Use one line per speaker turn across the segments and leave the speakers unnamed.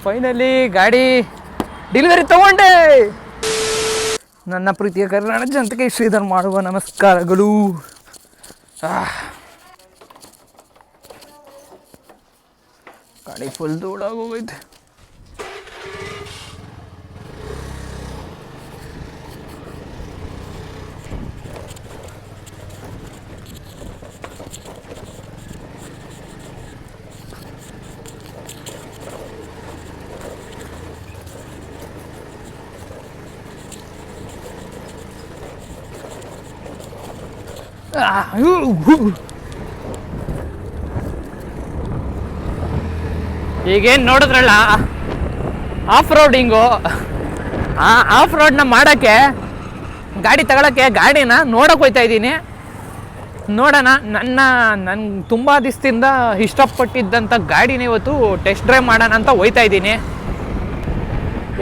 Finally ಗಾಡಿ delivery ತಗೊಂಡೆ. ನನ್ನ ಪ್ರೀತಿಯ ಕರ್ನಾಟಕ ಜನತೆಗೆ ಶ್ರೀಧರ್ ಮಾಡುವ ನಮಸ್ಕಾರಗಳು. ಗಾಡಿ ಫುಲ್ ಧೂಳಾಗೋಗೈತೆ. ಈಗೇನು ನೋಡಿದ್ರಲ್ಲ ಆಫ್ ರೋಡಿಂಗು, ಆಫ್ ರೋಡ್ನ ಮಾಡೋಕ್ಕೆ ಗಾಡಿ ತಗೊಳಕ್ಕೆ ಗಾಡಿನ ನೋಡೋಕೆ ಹೋಗ್ತಾ ಇದ್ದೀನಿ. ನೋಡೋಣ, ನನ್ಗೆ ತುಂಬ ದಿವಸದಿಂದ ಇಷ್ಟಪಟ್ಟಿದ್ದಂಥ ಗಾಡಿನ ಇವತ್ತು ಟೆಸ್ಟ್ ಡ್ರೈವ್ ಮಾಡೋಣ ಅಂತ ಹೋಗ್ತಾ ಇದ್ದೀನಿ.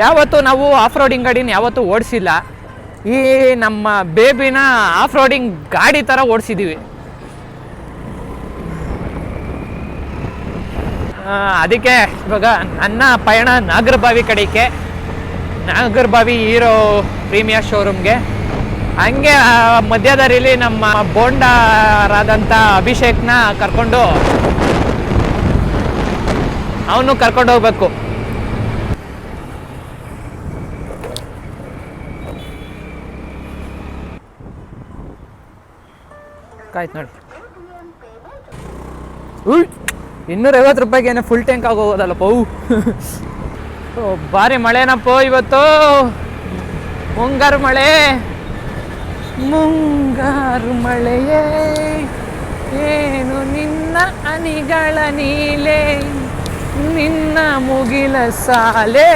ಯಾವತ್ತೂ ನಾವು ಆಫ್ ರೋಡಿಂಗ್ ಗಾಡಿನ ಯಾವತ್ತೂ ಓಡಿಸಿಲ್ಲ. ಈ ನಮ್ಮ ಬೇಬಿನ ಆಫ್ ರೋಡಿಂಗ್ ಗಾಡಿ ಥರ ಓಡಿಸಿದ್ದೀವಿ. ಅದಕ್ಕೆ ಇವಾಗ ನನ್ನ ಪಯಣ ನಾಗರಬಾವಿ ಕಡೆಗೆ, ನಾಗರಬಾವಿ ಹೀರೋ ಪ್ರೀಮಿಯರ್ ಶೋರೂಮ್ಗೆ. ಹಂಗೆ ಮಧ್ಯದಾರಿಲಿ ನಮ್ಮ ಬೋಂಡರಾದಂಥ ಅಭಿಷೇಕ್ನ ಅವನು ಕರ್ಕೊಂಡು ಹೋಗ್ಬೇಕು. ಆಯ್ತು ನೋಡಿ, 250 ರೂಪಾಯಿಗೆ ಏನೋ ಫುಲ್ ಟ್ಯಾಂಕ್ ಆಗೋಗೋದಲ್ಲಪ್ಪ. ಭಾರಿ ಮಳೆನಪ್ಪ ಇವತ್ತು, ಮುಂಗಾರು ಮಳೆಯೇ ಏನು ನಿನ್ನ ಹನಿಗಳ ನೀಲೆ, ನಿನ್ನ ಮುಗಿಲ ಸಾಲೆ.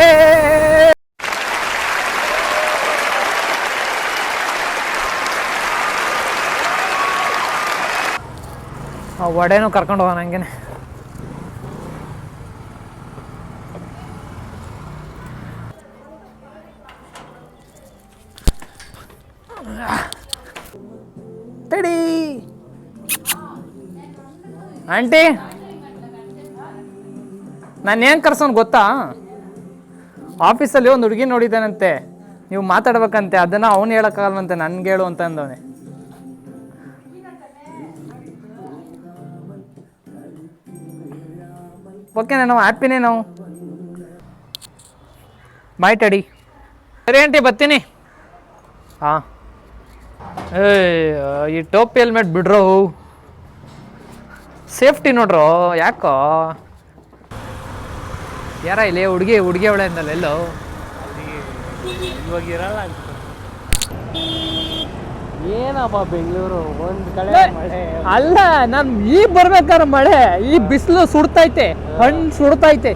ಒಡೆನೂ ಕರ್ಕೊಂಡು ಹೋಗೋಣ ಹಂಗೇನೆ. ತಡಿ ಆಂಟಿ, ನಾನೇನು ಕರ್ಸೋನು ಗೊತ್ತಾ? ಆಫೀಸಲ್ಲಿ ಒಂದು ಹುಡುಗಿ ನೋಡಿದ್ದಾನಂತೆ, ನೀವು ಮಾತಾಡ್ಬೇಕಂತೆ. ಅದನ್ನು ಅವನು ಹೇಳೋಕ್ಕಾಗಲ್ವಂತೆ, ನನ್ಗೆ ಹೇಳು ಅಂತ ಅಂದವನೆ. ಓಕೆನಾ, ನಾವು ಹ್ಯಾಪಿನೇ ನಾವು. ಬಾಯ್ ಟಡಿ. ಸರಿ ಆಂಟಿ, ಬರ್ತೀನಿ. ಹಾಂ, ಈ ಟೋಪಿ ಹೆಲ್ಮೆಟ್ ಬಿಡ್ರೋ, ಸೇಫ್ಟಿ ನೋಡ್ರೋ. ಯಾಕೋ ಯಾರ ಇಲ್ಲಿ ಹುಡುಗಿ ಅವಳೆ ಅಂದಲ್ಲ, ಎಲ್ಲೋ
ಇವಾಗ ಇರಲ್ಲ. ಏನಪ್ಪ ಬೆಂಗಳೂರು ಒಂದ್ ಕಡೆ ಮಳೆ
ಅಲ್ಲ. ನಾನು ಈಗ ಬರ್ಬೇಕಾದ್ರೆ ಮಳೆ, ಈ ಬಿಸಿಲು ಸುಡ್ತೈತೆ, ಹಣ್ಣು ಸುಡ್ತೈತೆ.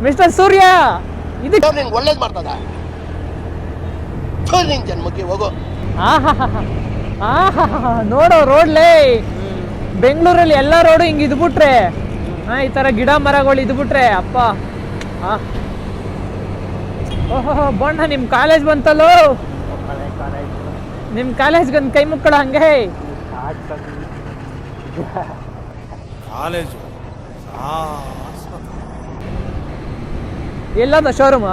ಮಿಸ್ಟರ್ ಸೂರ್ಯ,
ಇದು ಒಳ್ಳೇದು ಮಾಡ್ತದ ಜನ್ಮಕ್ಕೆ ಹೋಗೋ.
ನೋಡೋ ರೋಡ್ಲೇ, ಬೆಂಗಳೂರಲ್ಲಿ ಎಲ್ಲ ರೋಡು ಹಿಂಗೆ ಇದ್ಬಿಟ್ರೆ, ಈ ಥರ ಗಿಡ ಮರಗಳು ಇದ್ಬಿಟ್ರೆ ಅಪ್ಪ. ಓಹೋ ಬಣ್ಣ, ನಿಮ್ಮ ಕಾಲೇಜ್ ಬಂತಲ್ಲೋ, ನಿಮ್ಮ ಕಾಲೇಜ್ಗೊಂದು ಕೈ ಮುಕ್ಕಳ ಹಂಗೆ.
ಕಾಲೇಜು
ಎಲ್ಲದ ಶೋರೂಮ್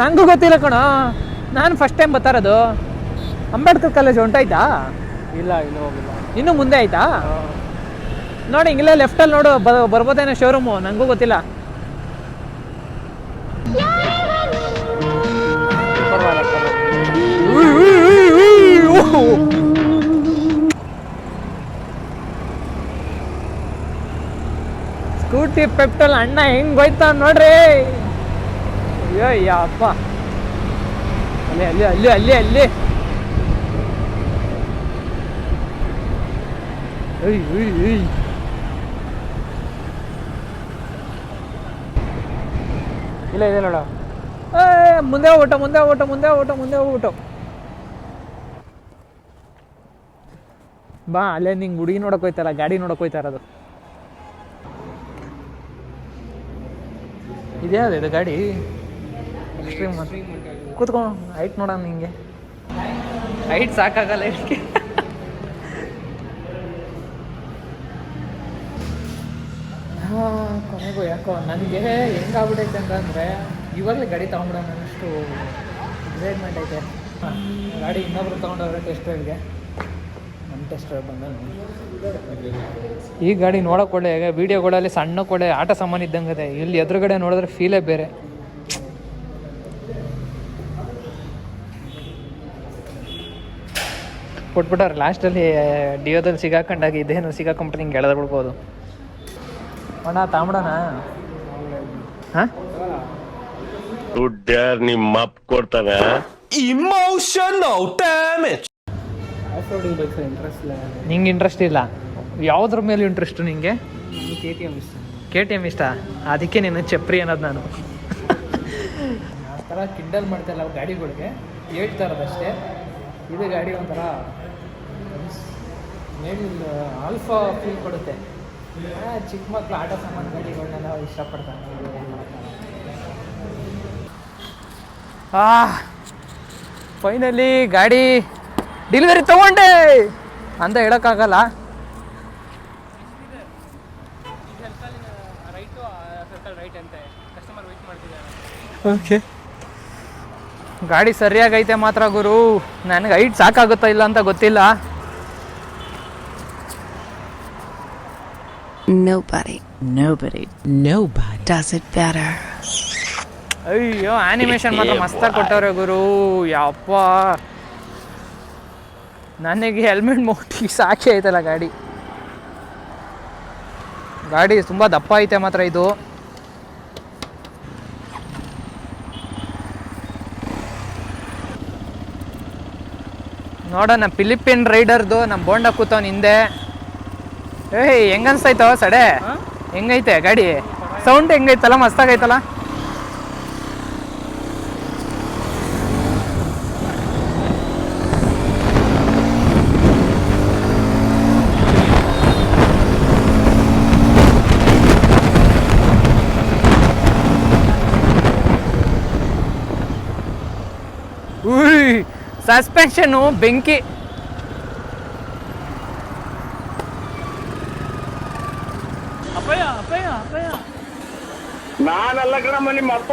ನಂಗೂ ಗೊತ್ತಿಲ್ಲ ಕಣ. ನಾನು ಫಸ್ಟ್ ಟೈಮ್ ಬರ್ತಾರದು. ಅಂಬೇಡ್ಕರ್ ಕಾಲೇಜ್ ಹೊಂಟಾಯ್ತಾ?
ಇಲ್ಲ, ಇನ್ನೂ ಹೋಗಿಲ್ಲ.
ಇನ್ನೂ ಮುಂದೆ ಆಯ್ತಾ? ನೋಡಿ ಹಿಂಗಿಲ್ಲ ಲೆಫ್ಟಲ್ಲಿ ನೋಡು, ಬರ್ಬೋದೇನೋ ಶೋರೂಮು, ನನಗೂ ಗೊತ್ತಿಲ್ಲ. ಸ್ಕೂಟಿ ಪೆಟ್ರೋಲ್ ಅಣ್ಣ ಹೆಂಗ್ ಹೋಯ್ತಾವ ನೋಡ್ರಿ. ಅಯ್ಯೋ ಯಪ್ಪ, ಅಲ್ಲಿ ಅಲ್ಲಿ ಅಲ್ಲಿ ಅಲ್ಲಿ ಅಲ್ಲಿ
ಇಲ್ಲ ಇದೆ ನೋಡ.
ಮುಂದೆ ಹೋಗ್ಬಿಟ್ಟು ಮುಂದೆ ಹೋಗ್ಬಿಟ್ಟು ಮುಂದೆ ಹೋಗ್ಬಿಟ್ಟು ಮುಂದೆ ಹೋಗ್ಬಿಟ್ಟು ಬಾ. ಅಲ್ಲೇ ನಿಂಗೆ ಹುಡುಗಿ ನೋಡಕ್ ಹೋಯ್ತಾರ, ಗಾಡಿ ನೋಡಕ್ ಹೋಯ್ತಾ ಇರೋದು. ಇದ್ಯಾವ್ದು ಇದು ಗಾಡಿ? ಎಕ್ಸ್ಟ್ರೀಮ್ ಕೂತ್ಕೊಂಡು ಹೈಟ್ ನೋಡೋಣ. ನಿಂಗೆ ಹೈಟ್ ಸಾಕಾಗಲ್ಲ ಇದಕ್ಕೆ. ಕೊನೆಗೂ ಯಾಕೋ ನನಗೆ ಹೆಂಗಾಗ್ಬಿಟ್ಟೈತೆ ಅಂತಂದರೆ ಇವಾಗಲೇ ಗಾಡಿ ತೊಗೊಂಬಿಡೋಣ ಅನ್ನೋಷ್ಟು ಎಕ್ಸೈಟ್ಮೆಂಟ್ ಐತೆ. ಗಾಡಿ ಇನ್ನೊಬ್ರು ತೊಗೊಂಡವ್ರೆ ಟೆಸ್ಟ್ ಡ್ರೈವ್ಗೆ. ನಮ್ಮ ಟೆಸ್ಟ್ ಡ್ರೈವ್ ಬಂದ ಈ ಗಾಡಿ ನೋಡೋಕೆ ಒಳ್ಳೆ ವೀಡಿಯೋಗಳಲ್ಲಿ ಸಣ್ಣ ಕೊಡೆ ಆಟ ಸಾಮಾನು ಇದ್ದಂಗೆ ಇದೆ. ಇಲ್ಲಿ ಎದುರುಗಡೆ ನೋಡಿದ್ರೆ ಫೀಲೇ ಬೇರೆ. ಕೊಟ್ಬಿಟ್ಟವ್ರೆ ಲಾಸ್ಟಲ್ಲಿ ಡಿಯೋದಲ್ಲಿ ಸಿಗಾಕೊಂಡಾಗ ಇದೇನು ಸಿಗಾಕೊಂಬಿಟ್ಟು ಹಿಂಗೆ ಎಳೆದ ಬಿಡ್ಬೋದು. ಅಣ್ಣ ತಾಂಬಿಡೋಣ. ಹಾಂ
ದುಡ್ಡ್ಯಾರ್ ನಿಮ್ಮ ಅಪ್ಪ ಕೊಡ್ತಾನೆ.
Emotional damage.
Off roading bikes interest ಇಲ್ಲ.
ನಿಂಗೆ ಇಂಟ್ರೆಸ್ಟ್ ಇಲ್ಲ? ಯಾವುದ್ರ ಮೇಲೆ ಇಂಟ್ರೆಸ್ಟು ನಿಂಗೆ?
ನನಗೆ KTM ಇಷ್ಟ.
KTM ಇಷ್ಟ, ಅದಕ್ಕೆ ನೀನು ಚಪ್ರಿ ಅನ್ನೋದು ನಾನು. ಆ ಥರ ಕಿಂಡಲ್ ಮಾಡ್ತಾಯಿಲ್ಲ ಗಾಡಿಗಳಿಗೆ, ಹೇಳ್ತಾ ಇರೋದಷ್ಟೇ. ಇದು ಗಾಡಿ ಒಂಥರ ಮೇಲ್ ಆಲ್ಫಾ ಫೀಲ್ ಕೊಡುತ್ತೆ. ಚಿಕ್ಕ ಮಕ್ಕಳು ಆಟ ಸಾಮಾನು ಗಾಡಿಗಳನ್ನೆಲ್ಲ ಇಷ್ಟಪಡ್ತಾರೆ. ಫೈನಲಿ ಗಾಡಿ ಡೆಲಿವರಿ ತೊಗೊಂಡೆ ಅಂತ ಹೇಳೋಕ್ಕಾಗಲ್ಲ. ಓಕೆ, ಗಾಡಿ ಸರಿಯಾಗೈತೆ ಮಾತ್ರ ಗುರು. ನನಗೆ ಹೈಟ್ ಸಾಕಾಗುತ್ತಾ ಇಲ್ಲ ಅಂತ ಗೊತ್ತಿಲ್ಲ.
Nobody does it better.
ಅಯ್ಯೋ, ಆ್ಯನಿಮೇಷನ್ ಮಾತ್ರ ಮಸ್ತಾಗಿ ಕೊಟ್ಟವ್ರೆ ಗುರು. ಯಪ್ಪ, ನನಗೆ ಹೆಲ್ಮೆಟ್ ಮೋಟಿಗೆ ಸಾಕ್ಷಿ ಐತಲ್ಲ ಗಾಡಿ. ಗಾಡಿ ತುಂಬ ದಪ್ಪ ಐತೆ ಮಾತ್ರ ಇದು. ನೋಡೋಣ ಫಿಲಿಪಿನ್ ರೈಡರ್ದು ನಮ್ಮ ಬೋಂಡ ಕೂತವನು ಹಿಂದೆ. ಹೆಂಗನ್ಸ್ತಾಯ್ತವ ಸಡೆ? ಹೆಂಗೈತೆ ಗಾಡಿ? ಸೌಂಡ್ ಹೆಂಗೈತಲ್ಲ, ಮಸ್ತಾಗೈತಲ್ಲ. ಸಸ್ಪೆನ್ಷನು ಬೆಂಕಿ.
ನಾನಲ್ಲ ಕಣಮ್ಮ ನಿಮ್ಮ ಅಪ್ಪ.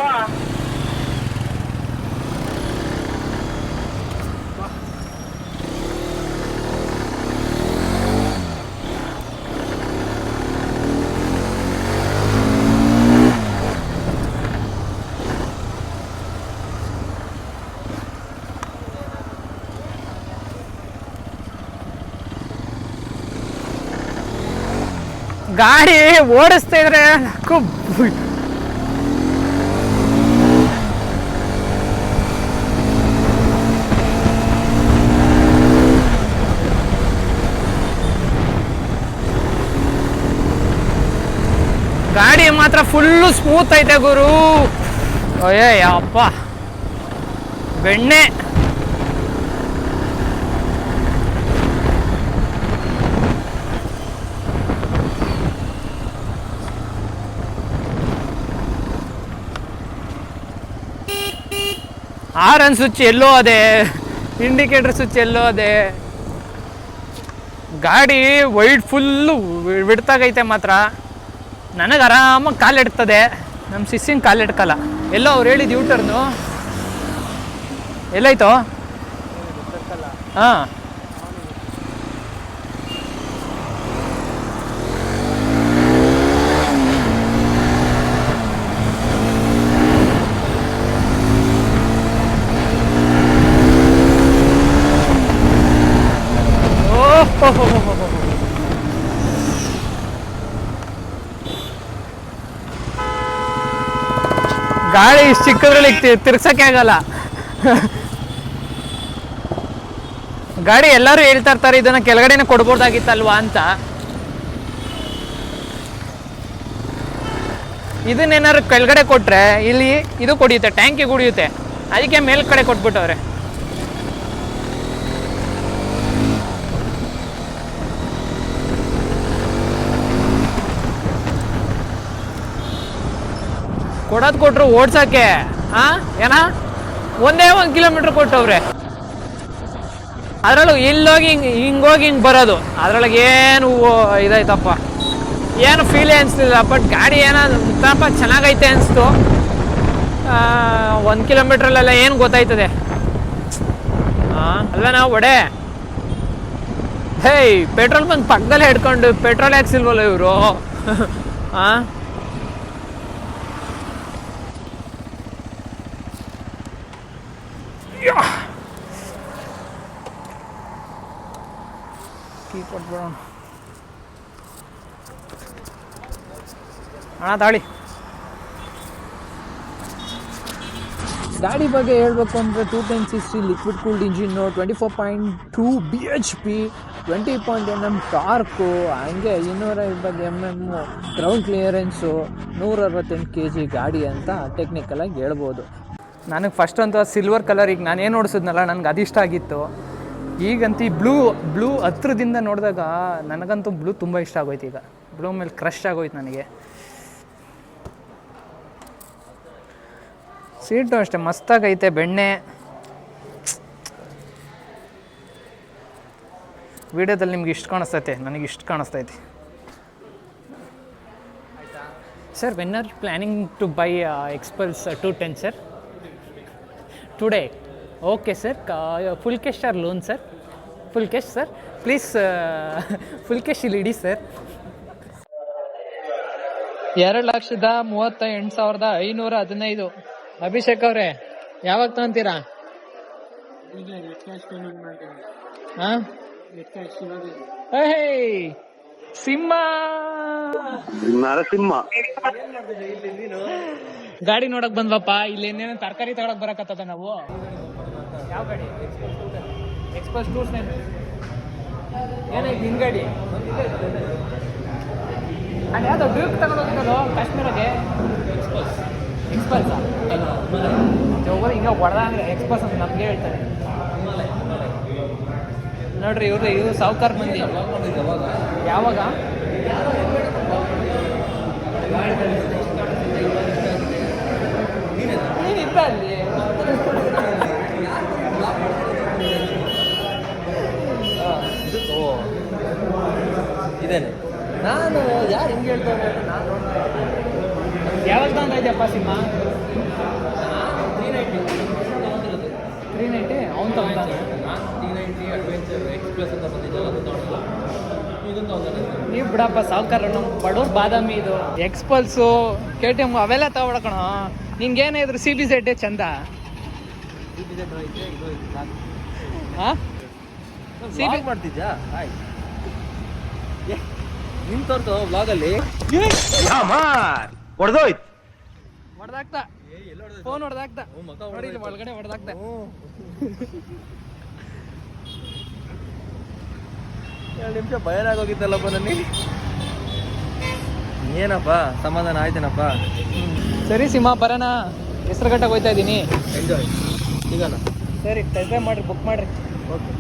ಗಾಡಿ ಓಡಿಸ್ತಾ ಇದ್ರೆ ಗಾಡಿ ಮಾತ್ರ ಫುಲ್ಲು ಸ್ಮೂತ್ ಐತೆ ಗುರು. ಅಯ್ಯೋ ಯಪ್ಪ, ಬೆಣ್ಣೆ. ಹಾರನ್ ಸ್ವಿಚ್ ಎಲ್ಲೋ ಅದೇ, ಇಂಡಿಕೇಟರ್ ಸ್ವಿಚ್ ಎಲ್ಲೋ ಅದೇ. ಗಾಡಿ ವೈಡ್ ಫುಲ್ಲು ಬಿಡ್ತಾಗೈತೆ ಮಾತ್ರ. ನನಗೆ ಆರಾಮಾಗಿ ಕಾಲಿಡ್ತದೆ, ನಮ್ಮ ಸಿಸ್ಸಿಂಗ್ ಕಾಲಿಡ್ಕಲ್ಲ. ಎಲ್ಲೋ ಅವ್ರು ಹೇಳಿದ್ದು ಯೂಟರ್ನು ಎಲ್ಲಾಯ್ತು? ಹಾಂ, ಗಾಡಿ ಇಷ್ಟು ಚಿಕ್ಕದ್ರಲ್ಲಿ ತಿರ್ಗ್ಸಕ್ಕೆ ಆಗಲ್ಲ. ಗಾಡಿ ಎಲ್ಲರೂ ಹೇಳ್ತಾ ಇರ್ತಾರೆ ಇದನ್ನ ಕೆಳಗಡೆನೆ ಕೊಡ್ಬೋದಾಗಿತ್ತಲ್ವಾ ಅಂತ. ಇದನ್ನೇನಾದ್ರು ಕೆಳಗಡೆ ಕೊಟ್ರೆ ಇಲ್ಲಿ ಇದು ಕುಡಿಯುತ್ತೆ, ಟ್ಯಾಂಕಿ ಕುಡಿಯುತ್ತೆ. ಅದಕ್ಕೆ ಮೇಲ್ಗಡೆ ಕೊಟ್ಬಿಟ್ಟವ್ರೆ. ಕೊಡೋದು ಕೊಟ್ರು ಓಡ್ಸಕ್ಕೆ. ಏನ ಒಂದೇ 1 ಕಿಲೋಮೀಟ್ರ್ ಕೊಟ್ಟವ್ರೆ. ಅದ್ರೊಳಗೆ ಇಲ್ಲೋಗಿ ಹಿಂಗೋಗಿ ಹಿಂಗೆ ಬರೋದು. ಅದ್ರೊಳಗೆ ಏನು ಇದಾಯ್ತಪ್ಪ. ಏನು ಫೀಲೇ ಅನಿಸ್ತಿಲ್ಲ. ಬಟ್ ಗಾಡಿ ಏನೋ ಸ್ವಲ್ಪ ಚೆನ್ನಾಗೈತೆ ಅನಿಸ್ತು. 1 ಕಿಲೋಮೀಟ್ರಲ್ಲೆಲ್ಲ ಏನು ಗೊತ್ತಾಯ್ತದೆ ಅಲ್ವ ನಾವು ಒಡೆ. ಹೇಯ್, ಪೆಟ್ರೋಲ್ ಬಂಕ್ ಪಕ್ಕದಲ್ಲೇ ಹಿಡ್ಕೊಂಡು ಪೆಟ್ರೋಲ್ ಹಾಕ್ಸಿಲ್ವಲ್ಲ ಇವರು. ಕೊಟ್ಬಿಡೋಣ ಅಣ್ಣ ತಾಳಿ. ಗಾಡಿ ಬಗ್ಗೆ ಹೇಳಬೇಕು ಅಂದರೆ 210cc liquid cooled engine, 24.2 bhp, 20 Nm torque, ಹಂಗೆ 220 mm ಗ್ರೌಂಡ್ ಕ್ಲಿಯರೆನ್ಸು, 168 kg ಗಾಡಿ ಅಂತ ಟೆಕ್ನಿಕಲಾಗಿ ಹೇಳ್ಬೋದು. ನನಗೆ ಫಸ್ಟ್ ಅಂತೂ ಸಿಲ್ವರ್ ಕಲರ್, ಈಗ ನಾನೇನು ಓಡಿಸಿದ್ನಲ್ಲ ನನಗೆ ಅದಿಷ್ಟ ಆಗಿತ್ತು. ಈಗಂತೂ ಬ್ಲೂ ಹತ್ರದಿಂದ ನೋಡಿದಾಗ ನನಗಂತೂ ಬ್ಲೂ ತುಂಬ ಇಷ್ಟ ಆಗೋಯ್ತು. ಈಗ ಬ್ಲೂ ಮೇಲೆ ಕ್ರಶ್ ಆಗೋಯ್ತು ನನಗೆ. ಸೀಟು ಅಷ್ಟೇ ಮಸ್ತಾಗೈತೆ, ಬೆಣ್ಣೆ. ವಿಡಿಯೋದಲ್ಲಿ ನಿಮ್ಗೆ ಇಷ್ಟು ಕಾಣಿಸ್ತೈತೆ, ನನಗೆ ಇಷ್ಟು ಕಾಣಿಸ್ತೈತೆ. Sir, when are planning to buy Xpulse 210 sir? Today. Okay sir, full cash or loan sir? Full cash sir, please full cash ಇಲ್ಲಿ ಇಡಿ ಸರ್. 2,38,515 ಅಭಿಷೇಕ್ ಅವರೇ, ಯಾವಾಗ ತಗೊಂತೀರಾ? ಹಾಂ, ಸಿಂಹ
ನರಸಿಂಹ
ಗಾಡಿ ನೋಡಕ್ ಬಂದ್ವಪ್ಪ. ಇಲ್ಲಿ ಏನೇನೋ ತರಕಾರಿ ತಗೊಳಕ್ ಬರಕತ್ತದ ನಾವು. ಯಾವ ಗಾಡಿ? ಎಕ್ಸ್ಪಲ್ಸ್ 210. ಏನಾಯ್ತು ನಿನ್ ಗಾಡಿ? ಅಲ್ಲಿ ಯಾವ್ದೋ ಡ್ಯೂಕ್ ತಗೊಂಡೋಗಿದ್ದಲ್ಲೋ ಕಾಶ್ಮೀರಗೆ. ಎಕ್ಸ್ಪಲ್ಸ್ ಹಿಂಗೆ ಹೊಡೆದ ಅಂದರೆ ಎಕ್ಸ್ಪಲ್ಸ್ ಅಂತ ನಮಗೆ ಹೇಳ್ತಾರೆ. ನೋಡ್ರಿ, ಇವರು ಸಾವುಕಾರ ಮಂದಿ. ಯಾವಾಗ ನೀನಿದ್ದ ಅಲ್ಲಿ?
ಇದೇನೆ ನಾನು ಯಾರು ಹಿಂಗೆ ಹೇಳ್ತಾರೆ. ನಾನು
ಯಾವಾಗ ತಗೊಂತ ಇದೆಯಪ್ಪ ಸಿಂಹ? 390 ಅವ್ನು ತಗೊಂತಾನೆ. ನೀವು ಬಿಡಪ್ಪ ಸಾವುಕಾರ, ನಮ್ಮ ಬಡವ್ರ ಬಾದಾಮಿ ಇದು. ಎಕ್ಸ್ಪಲ್ಸು, KTM ಅವೆಲ್ಲ ತಗೊಳಕಣ. ನಿನ್ಗೇನಾದ್ರು CBZ ಚಂದ. ಹಾಂ,
ಮಾಡ್ತಿದ್ಯಾ? ನಿನ್ ತೋರ್ತು ಬ್ಲಾಗಲ್ಲಿ
ಹೊಡೆದೋಯ್ತು.
ಹೊಡೆದಾಕ್ತ ಫೋನ್ ಹೊಡೆದಾಕ್ತ ನೋಡಿ, ಇಲ್ಲಿ ಒಳಗಡೆ ಹೊಡೆದಾಕ್ತ.
ಎರಡು ನಿಮಿಷ ಭಯನ ಆಗೋಗಿತ್ತಲ್ಲಪ್ಪ ನನಗೆ. ಏನಪ್ಪ ಸಮಾಧಾನ ಆಯ್ತೇನಪ್ಪ?
ಸರಿ ಸಿಂಹ, ಬರೋಣ. ಹೆಸರುಘಟ್ಟಕ್ಕೆ ಹೋಗ್ತಾ ಇದ್ದೀನಿ.
ಎಂಜಾಯ್, ಸಿಗೋಣ.
ಸರಿ, ಟೆಸ್ಟ್ ಡ್ರೈವ್ ಮಾಡಿರಿ, ಬುಕ್ ಮಾಡಿರಿ. ಓಕೆ.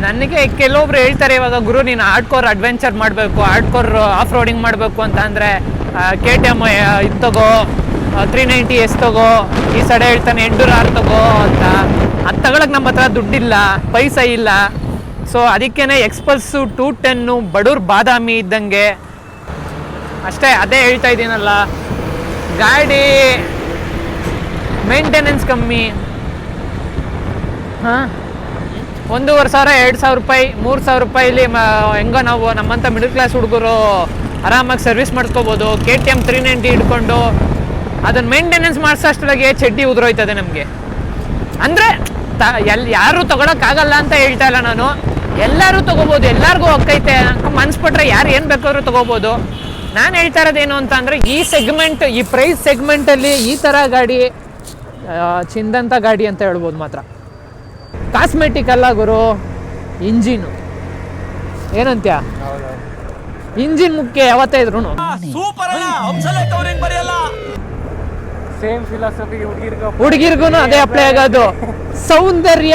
ನನಗೆ ಕೆಲವೊಬ್ರು ಹೇಳ್ತಾರೆ, ಇವಾಗ ಗುರು ನೀನು ಹಾರ್ಡ್ಕೋರ್ ಅಡ್ವೆಂಚರ್ ಮಾಡಬೇಕು, ಹಾರ್ಡ್ಕೋರ್ ಆಫ್ ರೋಡಿಂಗ್ ಮಾಡಬೇಕು ಅಂತ ಅಂದರೆ KTM ಇದು ತಗೋ, 390S ತಗೋ. ಈ ಸಡೆ ಹೇಳ್ತಾನೆ ಎಂಡೂರ್ R ತಗೋ ಅಂತ. ಅದು ತಗೊಳಕ್ಕೆ ನಮ್ಮ ಹತ್ರ ದುಡ್ಡಿಲ್ಲ, ಪೈಸಾ ಇಲ್ಲ. ಸೊ ಅದಕ್ಕೇ ಎಕ್ಸ್ಪಲ್ಸು 210 ಬಡವ್ರ ಬಾದಾಮಿ ಇದ್ದಂಗೆ ಅಷ್ಟೇ. ಅದೇ ಹೇಳ್ತಾ ಇದ್ದೀನಲ್ಲ, ಗಾಡಿ ಮೇಂಟೆನೆನ್ಸ್ ಕಮ್ಮಿ. ಹಾಂ, 1,500 2,000 ರೂಪಾಯಿ 3,000 ರೂಪಾಯಿಲಿ ಹೆಂಗೋ ನಾವು ನಮ್ಮಂಥ ಮಿಡಲ್ ಕ್ಲಾಸ್ ಹುಡುಗರು ಆರಾಮಾಗಿ ಸರ್ವಿಸ್ ಮಾಡಿಸ್ಕೋಬೋದು. KTM 390 ಹಿಡ್ಕೊಂಡು ಅದನ್ನು ಮೇಂಟೆನೆನ್ಸ್ ಮಾಡಿಸೋಷ್ಟೊಳಗೆ ಚಡ್ಡಿ ಉದುರೋಯ್ತದೆ ನಮಗೆ. ಅಂದರೆ ಯಾರು ತೊಗೊಳಕ್ಕಾಗಲ್ಲ ಅಂತ ಹೇಳ್ತಾ ಇಲ್ಲ ನಾನು, ಎಲ್ಲರೂ ತೊಗೋಬೋದು, ಎಲ್ಲರಿಗೂ ಹೋಗ್ತೈತೆ. ಮನ್ಸ್ಬಿಟ್ರೆ ಯಾರು ಏನು ಬೇಕಾದ್ರೂ ತೊಗೋಬೋದು. ನಾನು ಹೇಳ್ತಾ ಇರೋದೇನು ಅಂತ ಅಂದರೆ, ಈ ಸೆಗ್ಮೆಂಟ್, ಈ ಪ್ರೈಸ್ ಸೆಗ್ಮೆಂಟಲ್ಲಿ ಈ ಥರ ಗಾಡಿ ಚಿಂದಂಥ ಗಾಡಿ ಅಂತ ಹೇಳ್ಬೋದು ಮಾತ್ರ. ಕಾಸ್ಮೆಟಿಕ್ ಅಲ್ಲ ಗುರು, ಇಂಜಿನು. ಏನಂತ್ಯ? ಇಂಜಿನ್ ಮುಖ್ಯ ಯಾವತ್ತೇ ಇದ್ರು.
ಸೇಮ್ ಫಿಲಾಸಫಿ
ಹುಡುಗಿರ್ಗು ಅದೇ ಅಪ್ಲೈ ಆಗೋದು. ಸೌಂದರ್ಯ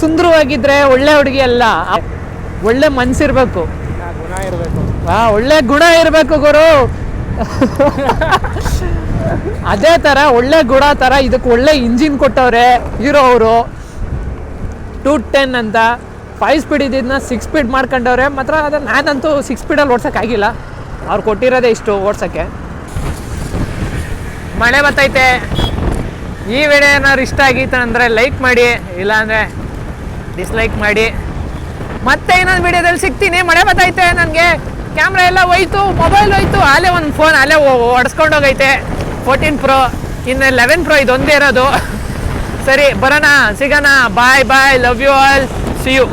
ಸುಂದರವಾಗಿದ್ರೆ ಒಳ್ಳೆ ಹುಡುಗಿ ಅಲ್ಲ, ಒಳ್ಳೆ ಮನ್ಸಿರ್ಬೇಕು,
ಗುಣ ಇರಬೇಕು.
ಒಳ್ಳೆ ಗುಣ ಇರಬೇಕು ಗುರು. ಅದೇ ಥರ ಒಳ್ಳೆ ಗುಣ ಥರ ಇದಕ್ಕೆ ಒಳ್ಳೆ ಇಂಜಿನ್ ಕೊಟ್ಟವ್ರೆ ಹೀರೋ ಅವರು. 210 ಅಂತ 5 ಸ್ಪೀಡ್ ಇದ್ದಿದ್ದನ್ನ 6 ಸ್ಪೀಡ್ ಮಾಡ್ಕೊಂಡವ್ರೆ. ಮಾತ್ರ ಅದು ನಾನಂತೂ 6 ಸ್ಪೀಡಲ್ಲಿ ಓಡ್ಸೋಕ್ಕಾಗಿಲ್ಲ, ಅವ್ರು ಕೊಟ್ಟಿರೋದೇ ಇಷ್ಟು ಓಡ್ಸೋಕ್ಕೆ. ಮಳೆ ಬರ್ತೈತೆ. ಈ ವಿಡಿಯೋ ಏನಾದ್ರು ಇಷ್ಟ ಆಗಿತ್ತು ಅಂದರೆ ಲೈಕ್ ಮಾಡಿ, ಇಲ್ಲಾಂದರೆ ಡಿಸ್ಲೈಕ್ ಮಾಡಿ. ಮತ್ತೆ ಇನ್ನೊಂದು ವಿಡಿಯೋದಲ್ಲಿ ಸಿಗ್ತೀನಿ. ಮಳೆ ಬರ್ತೈತೆ, ನನಗೆ ಕ್ಯಾಮ್ರಾ ಎಲ್ಲ ಹೋಯ್ತು, ಮೊಬೈಲ್ ಹೋಯ್ತು, ಅಲ್ಲೇ ಒಂದು ಫೋನ್ ಅಲ್ಲೇ ಹೊಡ್ಸ್ಕೊಂಡು ಹೋಗೈತೆ 14 Pro, ಇನ್ನು 11 Pro ಇದೊಂದೇ ಇರೋದು. ಸರಿ, ಬರೋಣ, ಸಿಗೋಣ. Bye bye, love you all, see you.